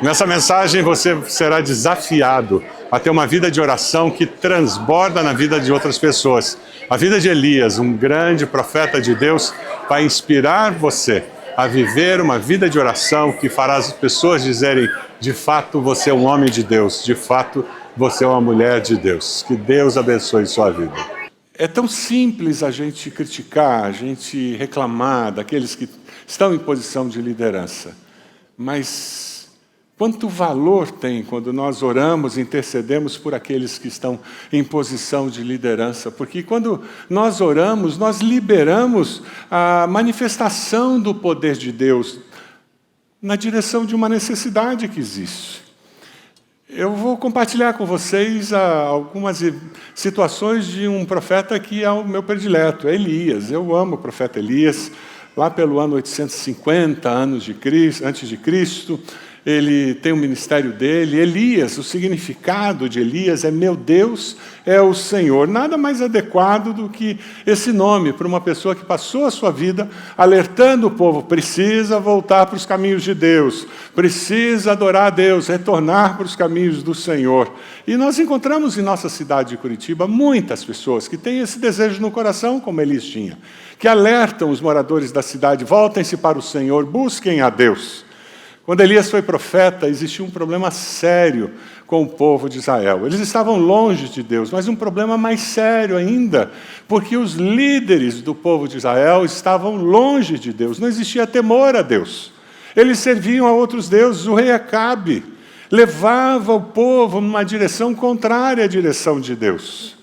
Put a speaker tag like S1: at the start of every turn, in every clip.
S1: Nessa mensagem você será desafiado a ter uma vida de oração que transborda na vida de outras pessoas. A vida de Elias, um grande profeta de Deus, vai inspirar você a viver uma vida de oração que fará as pessoas dizerem: de fato você é um homem de Deus, de fato você é uma mulher de Deus. Que Deus abençoe sua vida. É tão simples a gente criticar, a gente reclamar daqueles que estão em posição de liderança, mas quanto valor tem quando nós oramos, intercedemos por aqueles que estão em posição de liderança? Porque quando nós oramos, nós liberamos a manifestação do poder de Deus na direção de uma necessidade que existe. Eu vou compartilhar com vocês algumas situações de um profeta que é o meu predileto, é Elias. Eu amo o profeta Elias. Lá pelo ano 850 antes de Cristo, ele tem o ministério dele. Elias, o significado de Elias é meu Deus é o Senhor. Nada mais adequado do que esse nome para uma pessoa que passou a sua vida alertando o povo: precisa voltar para os caminhos de Deus, precisa adorar a Deus, retornar para os caminhos do Senhor. E nós encontramos em nossa cidade de Curitiba muitas pessoas que têm esse desejo no coração, como Elias tinha, que alertam os moradores da cidade: voltem-se para o Senhor, busquem a Deus. Quando Elias foi profeta, existia um problema sério com o povo de Israel. Eles estavam longe de Deus, mas um problema mais sério ainda, porque os líderes do povo de Israel estavam longe de Deus, não existia temor a Deus. Eles serviam a outros deuses. O rei Acabe levava o povo numa direção contrária à direção de Deus.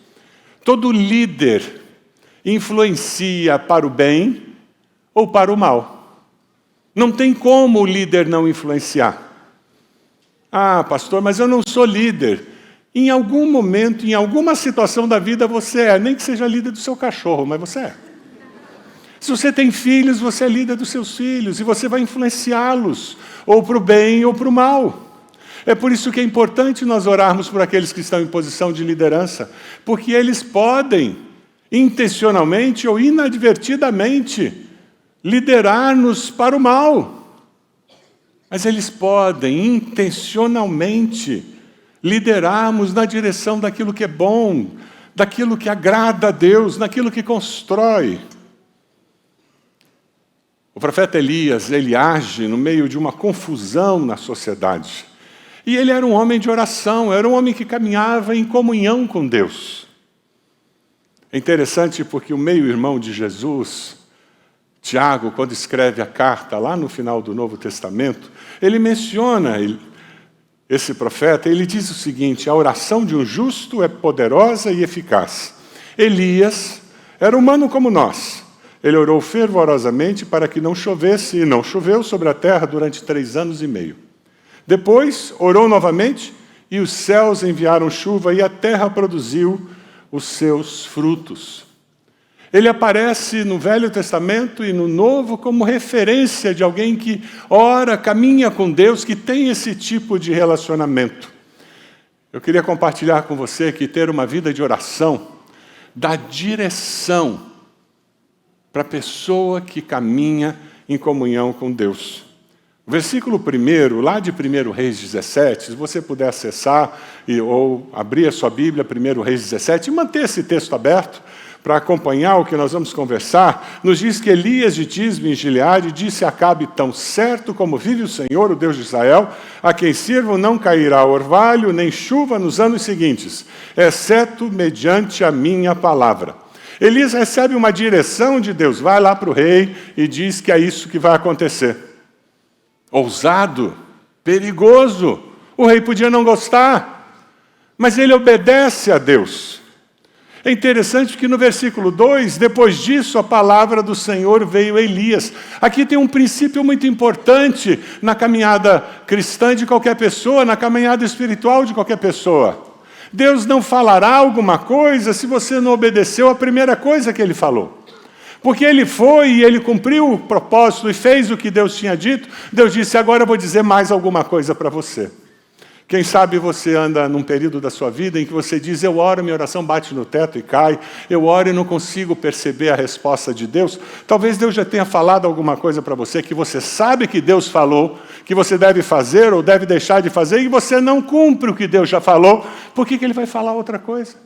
S1: Todo líder influencia para o bem ou para o mal. Não tem como o líder não influenciar. Ah, pastor, mas eu não sou líder. Em algum momento, em alguma situação da vida você é, nem que seja líder do seu cachorro, mas você é. Se você tem filhos, você é líder dos seus filhos, e você vai influenciá-los, ou para o bem ou para o mal. É por isso que é importante nós orarmos por aqueles que estão em posição de liderança, porque eles podem, intencionalmente ou inadvertidamente, liderar-nos para o mal. Mas eles podem, intencionalmente, liderarmos na direção daquilo que é bom, daquilo que agrada a Deus, daquilo que constrói. O profeta Elias, ele age no meio de uma confusão na sociedade. E ele era um homem de oração, era um homem que caminhava em comunhão com Deus. É interessante porque o meio-irmão de Jesus, Tiago, quando escreve a carta lá no final do Novo Testamento, ele menciona esse profeta. Ele diz o seguinte: a oração de um justo é poderosa e eficaz. Elias era humano como nós. Ele orou fervorosamente para que não chovesse, e não choveu sobre a terra durante 3 anos e meio. Depois orou novamente, e os céus enviaram chuva, e a terra produziu os seus frutos. Ele aparece no Velho Testamento e no Novo como referência de alguém que ora, caminha com Deus, que tem esse tipo de relacionamento. Eu queria compartilhar com você que ter uma vida de oração dá direção para a pessoa que caminha em comunhão com Deus. O versículo 1, lá de 1 Reis 17, se você puder acessar ou abrir a sua Bíblia, 1 Reis 17, e manter esse texto aberto, para acompanhar o que nós vamos conversar, nos diz que Elias de Tisbe, em Gileade, disse a Acabe: tão certo como vive o Senhor, o Deus de Israel, a quem sirvo, não cairá orvalho nem chuva nos anos seguintes, exceto mediante a minha palavra. Elias recebe uma direção de Deus, vai lá para o rei e diz que é isso que vai acontecer. Ousado, perigoso, o rei podia não gostar, mas ele obedece a Deus. É interessante que no versículo 2, depois disso, a palavra do Senhor veio a Elias. Aqui tem um princípio muito importante na caminhada cristã de qualquer pessoa, na caminhada espiritual de qualquer pessoa. Deus não falará alguma coisa se você não obedeceu a primeira coisa que Ele falou. Porque Ele foi e Ele cumpriu o propósito e fez o que Deus tinha dito. Deus disse: agora eu vou dizer mais alguma coisa para você. Quem sabe você anda num período da sua vida em que você diz, eu oro, minha oração bate no teto e cai, eu oro e não consigo perceber a resposta de Deus. Talvez Deus já tenha falado alguma coisa para você que você sabe que Deus falou, que você deve fazer ou deve deixar de fazer, e você não cumpre o que Deus já falou. Por que Ele vai falar outra coisa?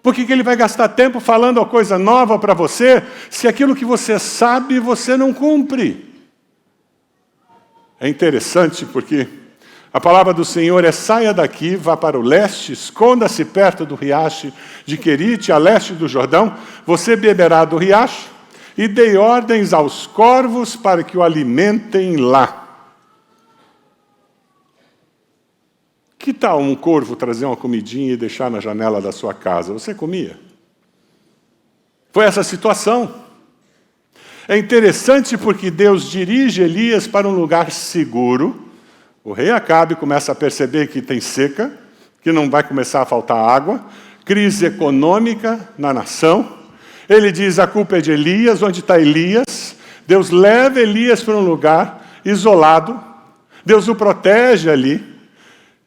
S1: Por que Ele vai gastar tempo falando uma coisa nova para você, se aquilo que você sabe você não cumpre? É interessante porque a palavra do Senhor é: saia daqui, vá para o leste, esconda-se perto do riacho de Querite, a leste do Jordão, você beberá do riacho, e dei ordens aos corvos para que o alimentem lá. Que tal um corvo trazer uma comidinha e deixar na janela da sua casa? Você comia? Foi essa situação. É interessante porque Deus dirige Elias para um lugar seguro. O rei Acabe começa a perceber que tem seca, que não vai começar a faltar água, crise econômica na nação. Ele diz, a culpa é de Elias. Onde está Elias? Deus leva Elias para um lugar isolado. Deus o protege ali.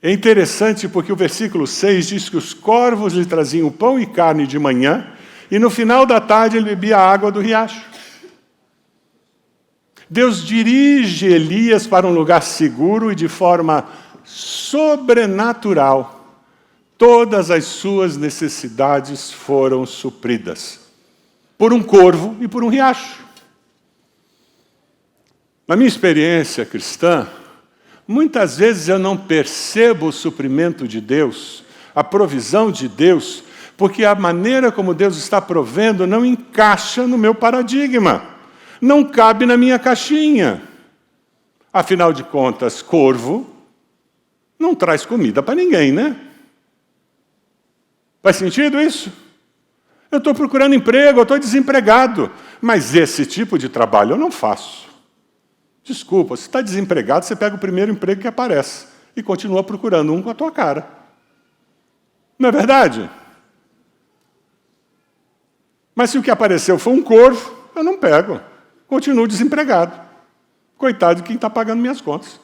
S1: É interessante porque o versículo 6 diz que os corvos lhe traziam pão e carne de manhã, e no final da tarde ele bebia a água do riacho. Deus dirige Elias para um lugar seguro e de forma sobrenatural, todas as suas necessidades foram supridas por um corvo e por um riacho. Na minha experiência cristã, muitas vezes eu não percebo o suprimento de Deus, a provisão de Deus, porque a maneira como Deus está provendo não encaixa no meu paradigma. Não cabe na minha caixinha. Afinal de contas, corvo não traz comida para ninguém, né? Faz sentido isso? Eu estou procurando emprego, eu estou desempregado, mas esse tipo de trabalho eu não faço. Desculpa, se está desempregado, você pega o primeiro emprego que aparece e continua procurando um com a tua cara. Não é verdade? Mas se o que apareceu foi um corvo, eu não pego. Continuo desempregado. Coitado de quem está pagando minhas contas.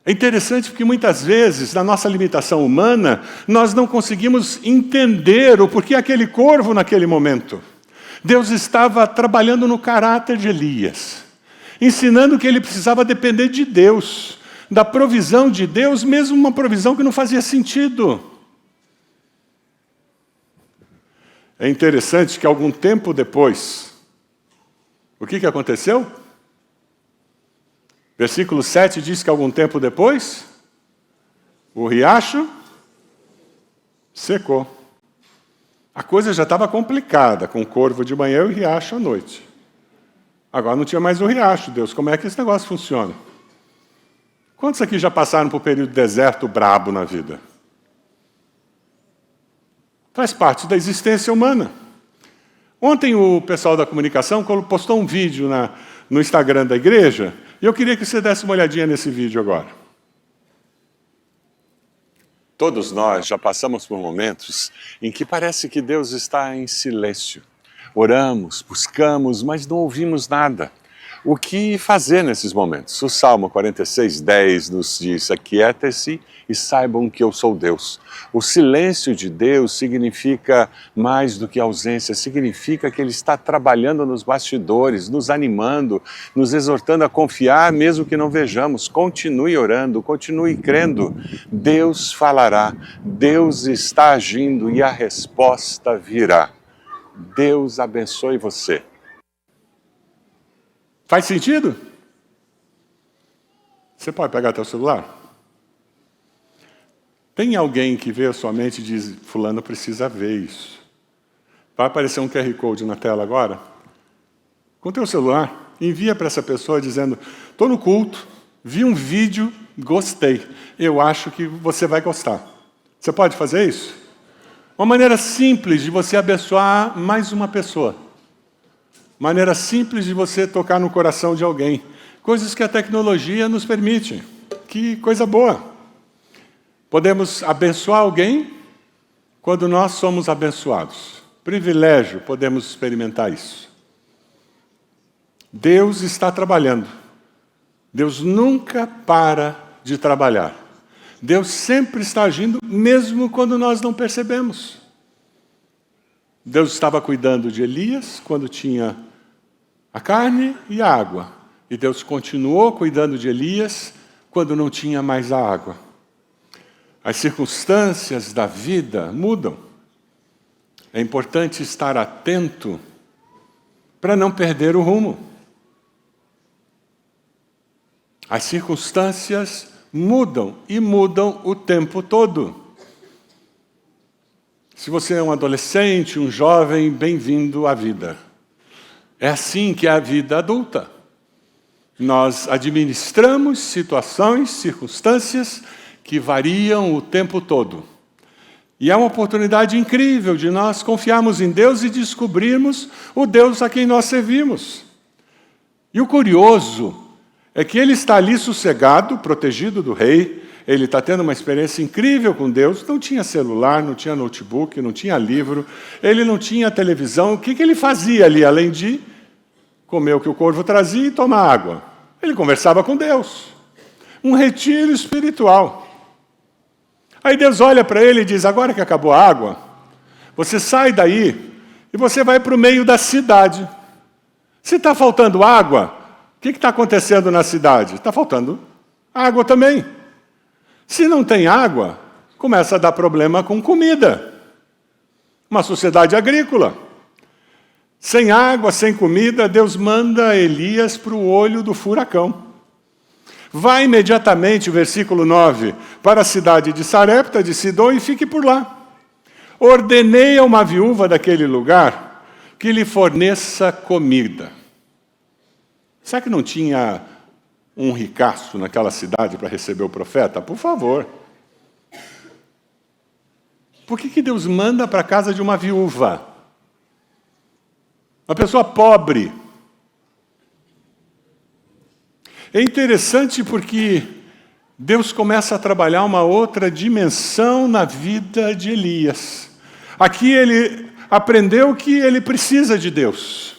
S1: É interessante porque muitas vezes, na nossa limitação humana, nós não conseguimos entender o porquê aquele corvo naquele momento. Deus estava trabalhando no caráter de Elias, ensinando que ele precisava depender de Deus, da provisão de Deus, mesmo uma provisão que não fazia sentido. É interessante que algum tempo depois, o que aconteceu? Versículo 7 diz que algum tempo depois, o riacho secou. A coisa já estava complicada, com o corvo de manhã e o riacho à noite. Agora não tinha mais o riacho, Deus. Como é que esse negócio funciona? Quantos aqui já passaram por um período de deserto brabo na vida? Faz parte da existência humana. Ontem o pessoal da comunicação postou um vídeo no Instagram da igreja, e eu queria que você desse uma olhadinha nesse vídeo agora. Todos nós já passamos por momentos em que parece que Deus está em silêncio. Oramos, buscamos, mas não ouvimos nada. O que fazer nesses momentos? O Salmo 46:10 nos diz: aquietem-se e saibam que eu sou Deus. O silêncio de Deus significa mais do que ausência, significa que Ele está trabalhando nos bastidores, nos animando, nos exortando a confiar, mesmo que não vejamos. Continue orando, continue crendo. Deus falará, Deus está agindo e a resposta virá. Deus abençoe você. Faz sentido? Você pode pegar teu celular? Tem alguém que vê a sua mente e diz, fulano precisa ver isso. Vai aparecer um QR Code na tela agora? Com o teu celular, envia para essa pessoa dizendo, estou no culto, vi um vídeo, gostei. Eu acho que você vai gostar. Você pode fazer isso? Uma maneira simples de você abençoar mais uma pessoa. Maneira simples de você tocar no coração de alguém. Coisas que a tecnologia nos permite. Que coisa boa. Podemos abençoar alguém quando nós somos abençoados. Privilégio, podemos experimentar isso. Deus está trabalhando. Deus nunca para de trabalhar. Deus sempre está agindo, mesmo quando nós não percebemos. Deus estava cuidando de Elias quando tinha a carne e a água. E Deus continuou cuidando de Elias quando não tinha mais a água. As circunstâncias da vida mudam. É importante estar atento para não perder o rumo. As circunstâncias mudam e mudam o tempo todo. Se você é um adolescente, um jovem, bem-vindo à vida. É assim que é a vida adulta. Nós administramos situações, circunstâncias que variam o tempo todo. E é uma oportunidade incrível de nós confiarmos em Deus e descobrirmos o Deus a quem nós servimos. E o curioso é que ele está ali sossegado, protegido do rei, ele está tendo uma experiência incrível com Deus, não tinha celular, não tinha notebook, não tinha livro, ele não tinha televisão. O que ele fazia ali, além de comer o que o corvo trazia e tomar água? Ele conversava com Deus. Um retiro espiritual. Aí Deus olha para ele e diz, agora que acabou a água, você sai daí e você vai para o meio da cidade. Se está faltando água, o que está acontecendo na cidade? Está faltando água também. Se não tem água, começa a dar problema com comida. Uma sociedade agrícola. Sem água, sem comida, Deus manda Elias para o olho do furacão. Vá imediatamente, versículo 9, para a cidade de Sarepta, de Sidom, e fique por lá. Ordenei a uma viúva daquele lugar que lhe forneça comida. Será que não tinha um ricaço naquela cidade para receber o profeta? Por favor. Por que Deus manda para a casa de uma viúva? Uma pessoa pobre. É interessante porque Deus começa a trabalhar uma outra dimensão na vida de Elias. Aqui ele aprendeu que ele precisa de Deus.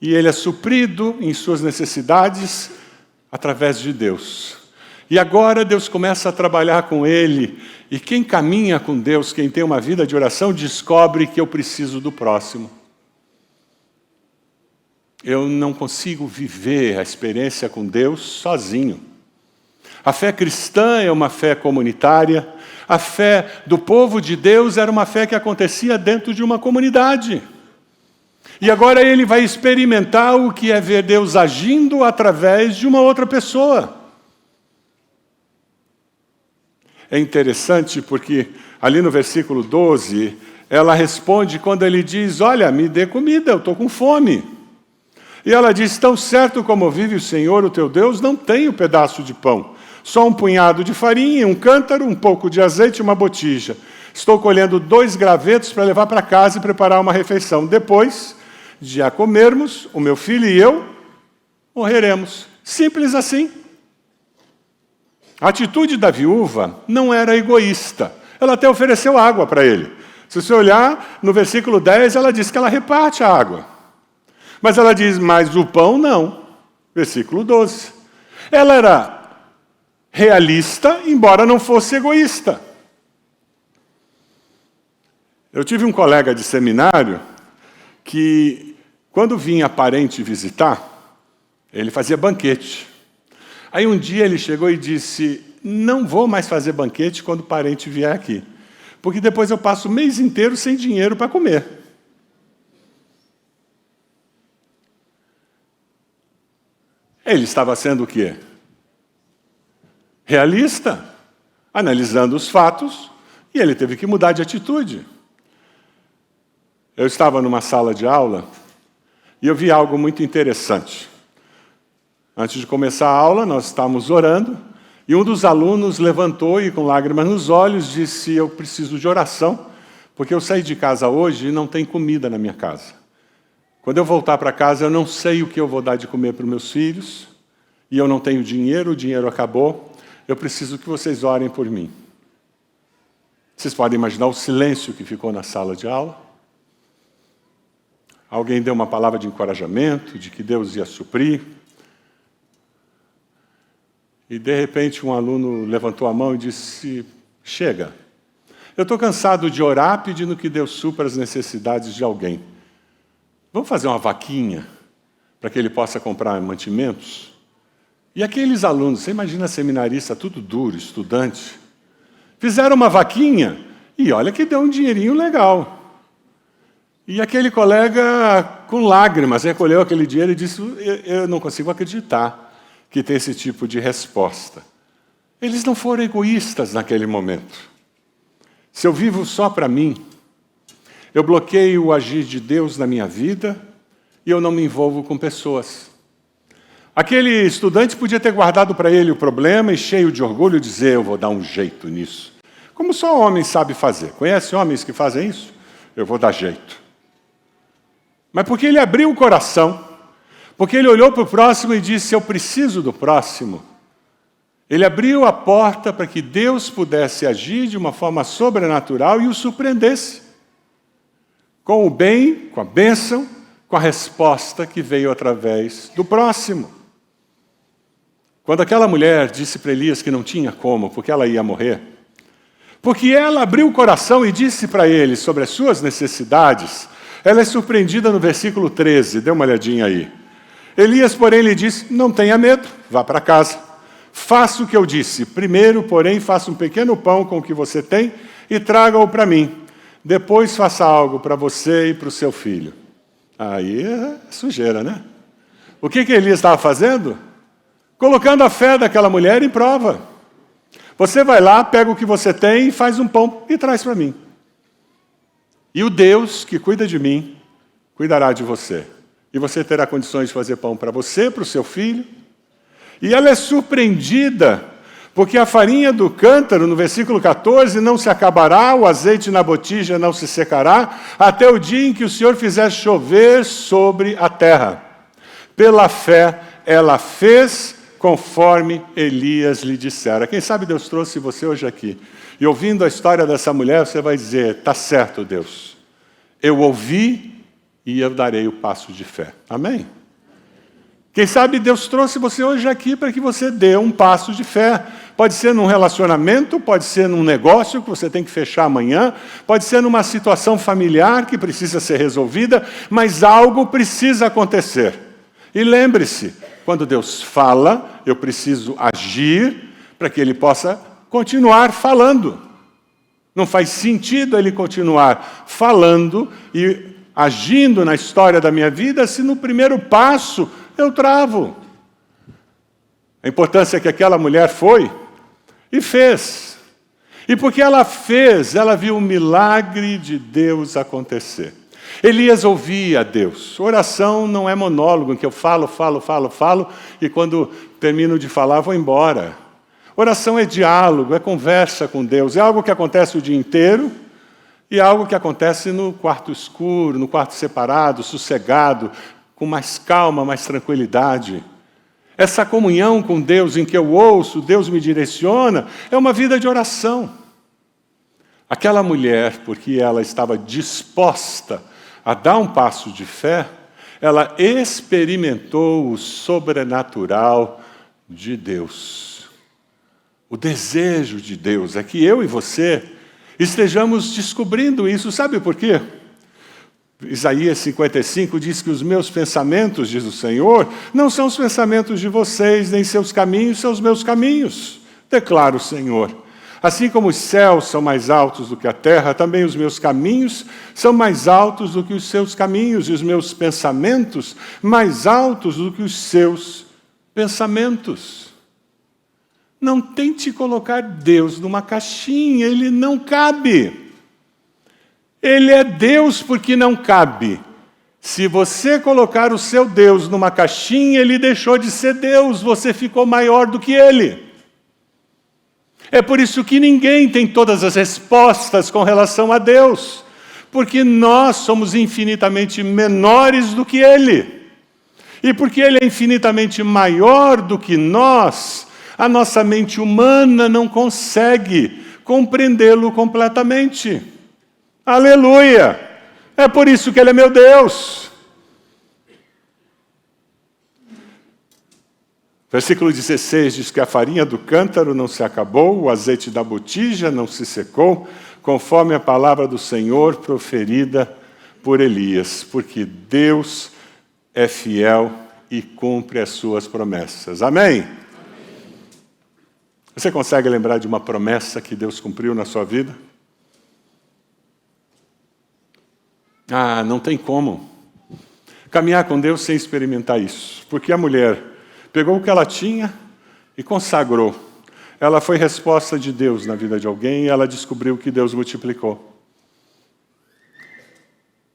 S1: E ele é suprido em suas necessidades através de Deus. E agora Deus começa a trabalhar com ele. E quem caminha com Deus, quem tem uma vida de oração, descobre que eu preciso do próximo. Eu não consigo viver a experiência com Deus sozinho. A fé cristã é uma fé comunitária. A fé do povo de Deus era uma fé que acontecia dentro de uma comunidade. E agora ele vai experimentar o que é ver Deus agindo através de uma outra pessoa. É interessante porque ali no versículo 12, ela responde quando ele diz, olha, me dê comida, eu estou com fome. E ela diz, tão certo como vive o Senhor, o teu Deus, não tenho pedaço de pão. Só um punhado de farinha, um cântaro, um pouco de azeite e uma botija. Estou colhendo 2 gravetos para levar para casa e preparar uma refeição. Depois de a comermos, o meu filho e eu morreremos. Simples assim. A atitude da viúva não era egoísta. Ela até ofereceu água para ele. Se você olhar no versículo 10, ela diz que ela reparte a água. Mas ela diz, mas o pão não. Versículo 12. Ela era realista, embora não fosse egoísta. Eu tive um colega de seminário que, quando vinha parente visitar, ele fazia banquete. Aí um dia ele chegou e disse, não vou mais fazer banquete quando o parente vier aqui, porque depois eu passo o mês inteiro sem dinheiro para comer. Ele estava sendo o quê? Realista, analisando os fatos, e ele teve que mudar de atitude. Eu estava numa sala de aula e eu vi algo muito interessante. Antes de começar a aula, nós estávamos orando, e um dos alunos levantou e, com lágrimas nos olhos, disse, eu preciso de oração, porque eu saí de casa hoje e não tem comida na minha casa. Quando eu voltar para casa, eu não sei o que eu vou dar de comer para os meus filhos, e eu não tenho dinheiro, o dinheiro acabou, eu preciso que vocês orem por mim. Vocês podem imaginar o silêncio que ficou na sala de aula? Alguém deu uma palavra de encorajamento, de que Deus ia suprir. E, de repente, um aluno levantou a mão e disse: chega, eu estou cansado de orar pedindo que Deus supra as necessidades de alguém. Vamos fazer uma vaquinha para que ele possa comprar mantimentos? E aqueles alunos, você imagina seminarista, tudo duro, estudante, fizeram uma vaquinha e olha que deu um dinheirinho legal. E aquele colega, com lágrimas, recolheu aquele dinheiro e disse: eu não consigo acreditar que tem esse tipo de resposta. Eles não foram egoístas naquele momento. Se eu vivo só para mim, eu bloqueio o agir de Deus na minha vida e eu não me envolvo com pessoas. Aquele estudante podia ter guardado para ele o problema e, cheio de orgulho, dizer: eu vou dar um jeito nisso. Como só homem sabe fazer. Conhece homens que fazem isso? Eu vou dar jeito. Mas porque ele abriu o coração, porque ele olhou para o próximo e disse: eu preciso do próximo. Ele abriu a porta para que Deus pudesse agir de uma forma sobrenatural e o surpreendesse. Com o bem, com a bênção, com a resposta que veio através do próximo. Quando aquela mulher disse para Elias que não tinha como, porque ela ia morrer, porque ela abriu o coração e disse para ele sobre as suas necessidades, ela é surpreendida no versículo 13, dê uma olhadinha aí. Elias, porém, lhe disse: não tenha medo, vá para casa. Faça o que eu disse. Primeiro, porém, faça um pequeno pão com o que você tem e traga-o para mim. Depois faça algo para você e para o seu filho. Aí é sujeira, né? O que Elias estava fazendo? Colocando a fé daquela mulher em prova. Você vai lá, pega o que você tem, faz um pão e traz para mim. E o Deus que cuida de mim, cuidará de você. E você terá condições de fazer pão para você, para o seu filho. E ela é surpreendida, porque a farinha do cântaro, no versículo 14, não se acabará, o azeite na botija não se secará, até o dia em que o Senhor fizer chover sobre a terra. Pela fé, ela fez conforme Elias lhe dissera. Quem sabe Deus trouxe você hoje aqui. E ouvindo a história dessa mulher, você vai dizer: está certo, Deus. Eu ouvi e eu darei o passo de fé. Amém? Quem sabe Deus trouxe você hoje aqui para que você dê um passo de fé. Pode ser num relacionamento, pode ser num negócio que você tem que fechar amanhã, pode ser numa situação familiar que precisa ser resolvida, mas algo precisa acontecer. E lembre-se, quando Deus fala, eu preciso agir para que Ele possa continuar falando. Não faz sentido Ele continuar falando e agindo na história da minha vida se no primeiro passo eu travo. A importância que aquela mulher foi e fez. E porque ela fez, ela viu o milagre de Deus acontecer. Elias ouvia a Deus. Oração não é monólogo, em que eu falo, e quando termino de falar, vou embora. Oração é diálogo, é conversa com Deus. É algo que acontece o dia inteiro e é algo que acontece no quarto escuro, no quarto separado, sossegado, com mais calma, mais tranquilidade. Essa comunhão com Deus, em que eu ouço, Deus me direciona, é uma vida de oração. Aquela mulher, porque ela estava disposta a dar um passo de fé, ela experimentou o sobrenatural de Deus. O desejo de Deus é que eu e você estejamos descobrindo isso. Sabe por quê? Isaías 55 diz que os meus pensamentos, diz o Senhor, não são os pensamentos de vocês, nem seus caminhos são os meus caminhos, declara o Senhor. Assim como os céus são mais altos do que a terra, também os meus caminhos são mais altos do que os seus caminhos, e os meus pensamentos mais altos do que os seus pensamentos. Não tente colocar Deus numa caixinha, Ele não cabe. Ele é Deus porque não cabe. Se você colocar o seu Deus numa caixinha, Ele deixou de ser Deus, você ficou maior do que Ele. É por isso que ninguém tem todas as respostas com relação a Deus, porque nós somos infinitamente menores do que Ele. E porque Ele é infinitamente maior do que nós, a nossa mente humana não consegue compreendê-lo completamente. Aleluia! É por isso que Ele é meu Deus. Versículo 16 diz que a farinha do cântaro não se acabou, o azeite da botija não se secou, conforme a palavra do Senhor proferida por Elias, porque Deus é fiel e cumpre as suas promessas. Amém? Você consegue lembrar de uma promessa que Deus cumpriu na sua vida? Não tem como caminhar com Deus sem experimentar isso, porque a mulher pegou o que ela tinha e consagrou. Ela foi resposta de Deus na vida de alguém e ela descobriu que Deus multiplicou.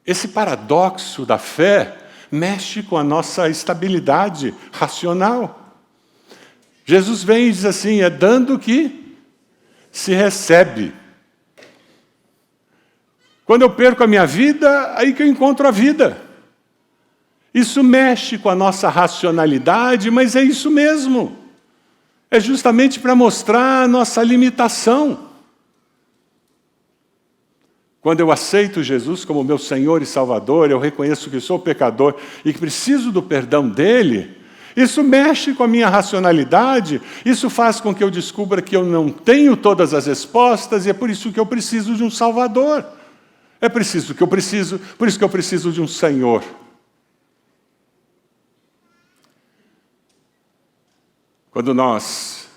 S1: Esse paradoxo da fé mexe com a nossa estabilidade racional. Jesus vem e diz assim, é dando que se recebe. Quando eu perco a minha vida, aí que eu encontro a vida. Isso mexe com a nossa racionalidade, mas é isso mesmo. É justamente para mostrar a nossa limitação. Quando eu aceito Jesus como meu Senhor e Salvador, eu reconheço que sou pecador e que preciso do perdão dele, isso mexe com a minha racionalidade, isso faz com que eu descubra que eu não tenho todas as respostas e é por isso que eu preciso de um Salvador. Por isso que eu preciso de um Senhor. Quando nós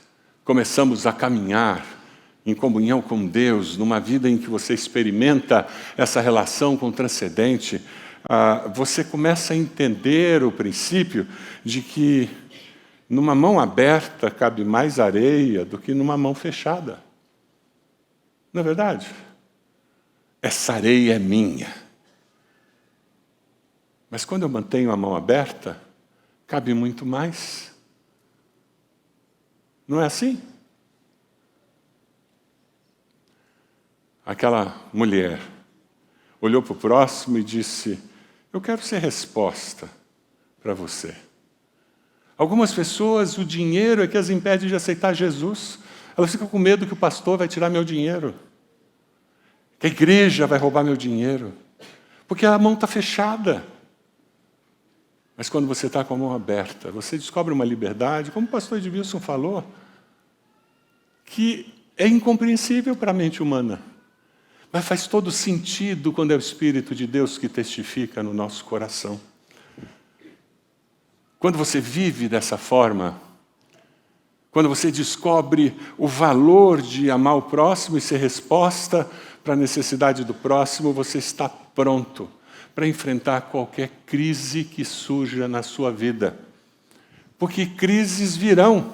S1: começamos a caminhar em comunhão com Deus, numa vida em que você experimenta essa relação com o transcendente, você começa a entender o princípio de que numa mão aberta cabe mais areia do que numa mão fechada. Não é verdade? Essa areia é minha. Mas quando eu mantenho a mão aberta, cabe muito mais. Não é assim? Aquela mulher olhou para o próximo e disse, eu quero ser resposta para você. Algumas pessoas, o dinheiro é que as impede de aceitar Jesus. Elas ficam com medo que o pastor vai tirar meu dinheiro, que a igreja vai roubar meu dinheiro, porque a mão está fechada. Mas quando você está com a mão aberta, você descobre uma liberdade, como o pastor Edmilson falou, que é incompreensível para a mente humana. Mas faz todo sentido quando é o Espírito de Deus que testifica no nosso coração. Quando você vive dessa forma, quando você descobre o valor de amar o próximo e ser resposta para a necessidade do próximo, você está pronto para enfrentar qualquer crise que surja na sua vida. Porque crises virão.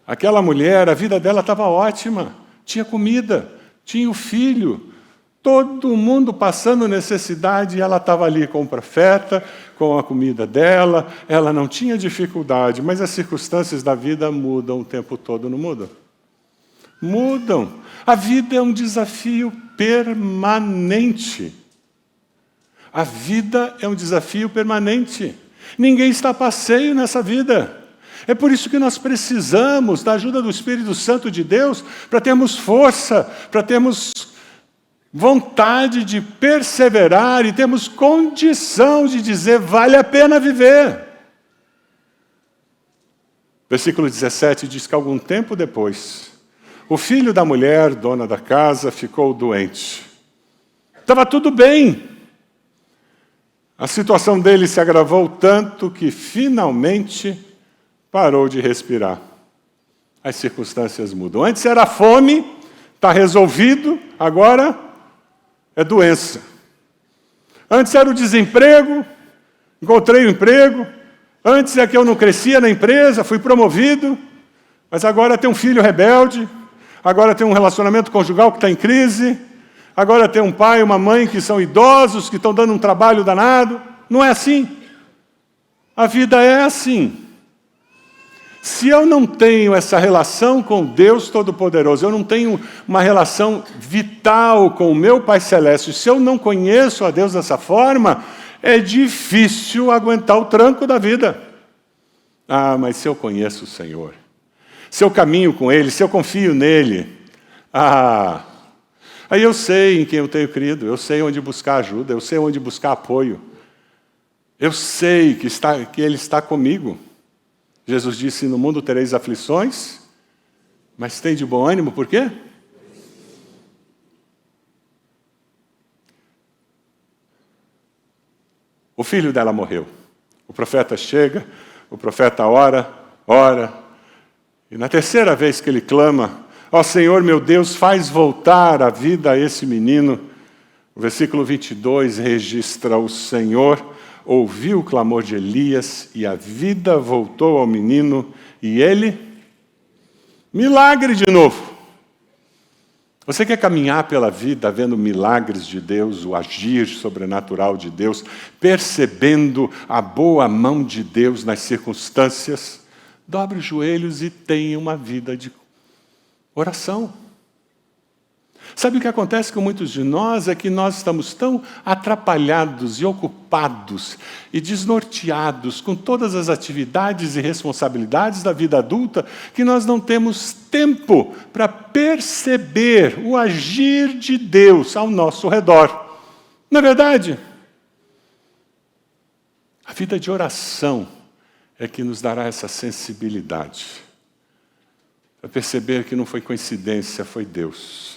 S1: Aquela mulher, a vida dela estava ótima, tinha comida, tinha o filho, todo mundo passando necessidade e ela estava ali com o profeta, com a comida dela, ela não tinha dificuldade, mas as circunstâncias da vida mudam o tempo todo, não mudam? Mudam. A vida é um desafio permanente. A vida é um desafio permanente. Ninguém está a passeio nessa vida. É por isso que nós precisamos da ajuda do Espírito Santo de Deus para termos força, para termos vontade de perseverar e termos condição de dizer, vale a pena viver. Versículo 17 diz que algum tempo depois, o filho da mulher, dona da casa, ficou doente. Estava tudo bem. A situação dele se agravou tanto que finalmente parou de respirar. As circunstâncias mudam. Antes era fome, está resolvido, agora é doença. Antes era o desemprego, encontrei o emprego. Antes é que eu não crescia na empresa, fui promovido. Mas agora tem um filho rebelde, agora tem um relacionamento conjugal que está em crise, agora tem um pai e uma mãe que são idosos, que estão dando um trabalho danado. Não é assim. A vida é assim. Se eu não tenho essa relação com Deus Todo-Poderoso, eu não tenho uma relação vital com o meu Pai Celeste, se eu não conheço a Deus dessa forma, é difícil aguentar o tranco da vida. Mas se eu conheço o Senhor, se eu caminho com Ele, se eu confio nele, aí eu sei em quem eu tenho crido, eu sei onde buscar ajuda, eu sei onde buscar apoio, eu sei que Ele está comigo. Jesus disse, no mundo tereis aflições, mas tem de bom ânimo, por quê? O filho dela morreu. O profeta chega, o profeta ora, e na terceira vez que ele clama, ó Senhor meu Deus, faz voltar a vida a esse menino. O versículo 22 registra: o Senhor ouviu o clamor de Elias e a vida voltou ao menino e ele... Milagre de novo. Você quer caminhar pela vida vendo milagres de Deus, o agir sobrenatural de Deus, percebendo a boa mão de Deus nas circunstâncias? Dobre os joelhos e tenha uma vida de oração. Sabe o que acontece com muitos de nós? É que nós estamos tão atrapalhados e ocupados e desnorteados com todas as atividades e responsabilidades da vida adulta que nós não temos tempo para perceber o agir de Deus ao nosso redor. Não é verdade? A vida de oração é que nos dará essa sensibilidade para perceber que não foi coincidência, foi Deus.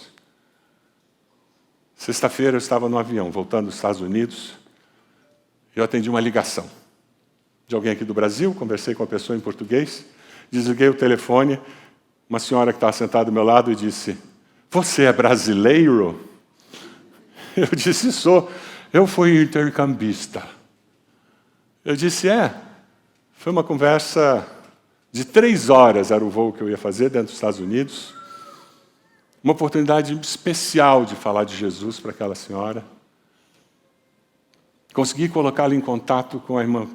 S1: Sexta-feira eu estava no avião, voltando dos Estados Unidos, e eu atendi uma ligação de alguém aqui do Brasil, conversei com a pessoa em português, desliguei o telefone, uma senhora que estava sentada do meu lado e disse, você é brasileiro? Eu disse, sou. Eu fui intercambista. Eu disse, Foi uma conversa de 3 horas, era o voo que eu ia fazer dentro dos Estados Unidos. Uma oportunidade especial de falar de Jesus para aquela senhora. Consegui colocá-la em contato com a irmã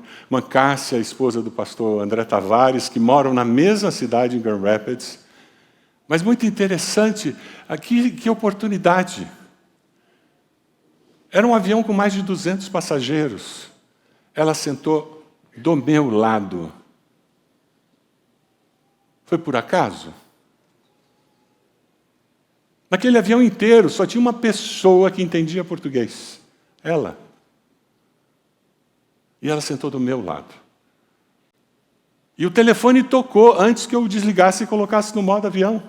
S1: Cássia, a esposa do pastor André Tavares, que moram na mesma cidade, em Grand Rapids. Mas muito interessante, aqui, que oportunidade. Era um avião com mais de 200 passageiros. Ela sentou do meu lado. Foi por acaso? Naquele avião inteiro só tinha uma pessoa que entendia português. Ela. E ela sentou do meu lado. E o telefone tocou antes que eu desligasse e colocasse no modo avião.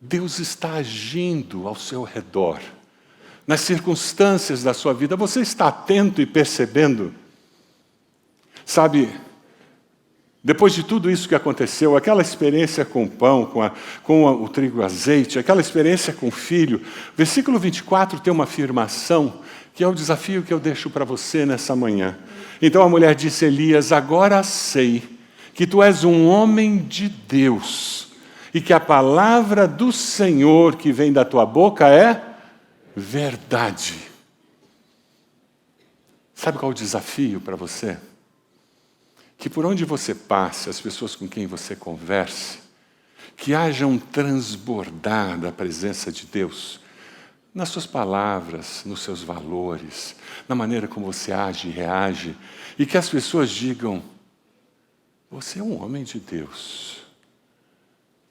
S1: Deus está agindo ao seu redor, nas circunstâncias da sua vida. Você está atento e percebendo? Sabe, depois de tudo isso que aconteceu, aquela experiência com o pão, com o trigo e o azeite, aquela experiência com o filho, versículo 24 tem uma afirmação que é o desafio que eu deixo para você nessa manhã. Então a mulher disse a Elias, agora sei que tu és um homem de Deus e que a palavra do Senhor que vem da tua boca é verdade. Sabe qual é o desafio para você? Que por onde você passe, as pessoas com quem você converse, que haja um transbordar da presença de Deus nas suas palavras, nos seus valores, na maneira como você age e reage, e que as pessoas digam, você é um homem de Deus,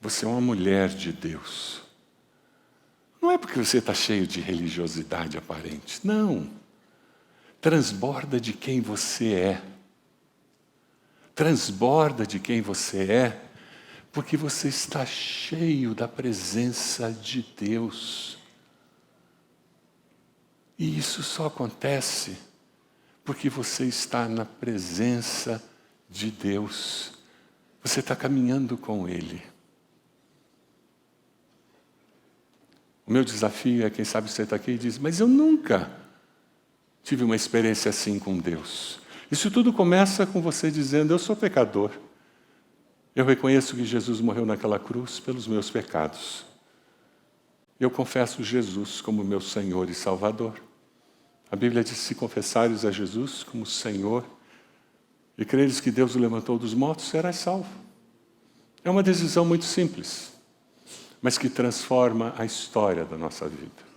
S1: você é uma mulher de Deus. Não é porque você está cheio de religiosidade aparente, não. Transborda de quem você é. Transborda de quem você é, porque você está cheio da presença de Deus. E isso só acontece porque você está na presença de Deus. Você está caminhando com Ele. O meu desafio é, quem sabe você está aqui e diz, mas eu nunca tive uma experiência assim com Deus. Isso tudo começa com você dizendo, eu sou pecador. Eu reconheço que Jesus morreu naquela cruz pelos meus pecados. Eu confesso Jesus como meu Senhor e Salvador. A Bíblia diz, se confessares a Jesus como Senhor e creres que Deus o levantou dos mortos, serás salvo. É uma decisão muito simples, mas que transforma a história da nossa vida.